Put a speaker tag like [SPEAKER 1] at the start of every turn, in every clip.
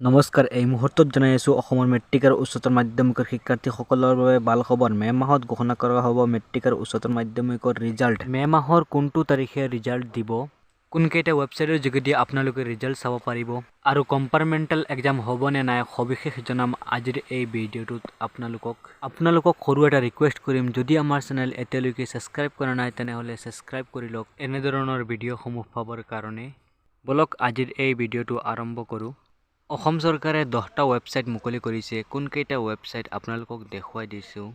[SPEAKER 1] নমস্কাৰ এই মুহূৰ্তত জনাই আছো অসমৰ মেট্ৰিক আৰু উচ্চতৰ মাধ্যমিকৰ শিক্ষাৰ্থীসকলৰ বাবে ভাল খবৰ মে মাহত ঘোষণা কৰা হ'ব মেট্ৰিক আৰু উচ্চতৰ মাধ্যমিকৰ ৰিজাল্ট মে মাহৰ কোনটো তাৰিখে ৰিজাল্ট দিব কোনকেইটা ৱেবছাইটৰ যোগেদি আপোনালোকে ৰিজাল্ট চাব পাৰিব আৰু কম্পাৰ্টমেণ্টেল এক্সাম হ'ব নে নাই সবিশেষ জনাম আজিৰ এই ভিডিঅ'টোত আপোনালোকক সৰু এটা ৰিকুৱেষ্ট কৰিম যদি আমাৰ চেনেল এতিয়ালৈকে সাবস্ক্ৰাইব কৰা নাই তেনেহলে সাবস্ক্ৰাইব কৰি লওক এনে ধৰণৰ ভিডিঅ'সমূহ পাবৰ কাৰণে বলক আজিৰ এই ভিডিঅ'টো আৰম্ভ কৰো অসম চৰকাৰে 10টা ৱেবছাইট মুকলি কৰিছে কোনকেইটা ৱেবছাইট আপোনালোকক দেখুৱাই দিছো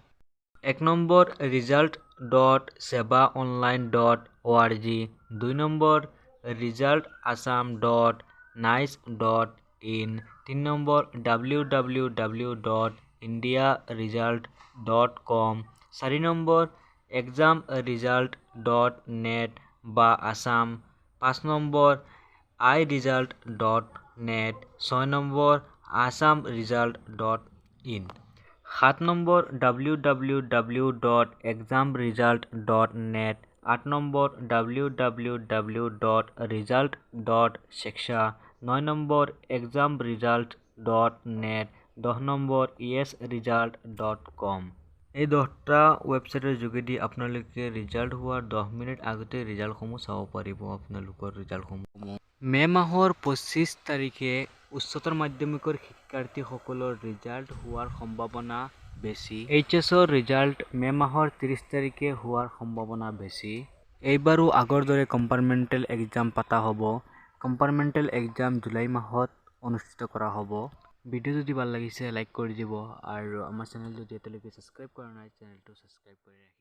[SPEAKER 1] এক number result.sebaonline.org 2 number resultassam.nice.in 3 number www.indiaresult.com 4 number examresult.net বা Assam 5 number iresult.net 6 number assamresult.in 7 number www.examresult.net 8 number www.result.seksha 9 number examresult.net 10 number esresult.com এই 10টা ৱেবছাইটৰ যোগেদি আপোনালোকে ৰিজাল্ট হোৱাৰ 10 মিনিট আগতে ৰিজাল্টসমূহ চাব পাৰিব আপোনালোকৰ ৰিজাল্টসমূহ মে মাহৰ 25 তাৰিখে উচ্চতৰ মাধ্যমিকৰ শিক্ষাৰ্থীসকলৰ ৰিজাল্ট হোৱাৰ সম্ভাৱনা বেছি HSৰ ৰিজাল্ট মে মাহৰ 30 তাৰিখে হোৱাৰ সম্ভাৱনা বেছি এইবাৰো আগৰ দৰে কম্পাৰ্টমেণ্টেল এক্সাম পাতা হ'ব কম্পাৰ্টমেণ্টেল এক্সাম জুলাই মাহত অনুষ্ঠিত কৰা হ'ব ভিডিঅ' যদি ভাল লাগিছে লাইক কৰি দিব আৰু আমাৰ চেনেলটো এতিয়ালৈকে সাবস্ক্ৰাইব কৰা নাই চেনেলটো সাবস্ক্ৰাইব কৰি ৰাখিব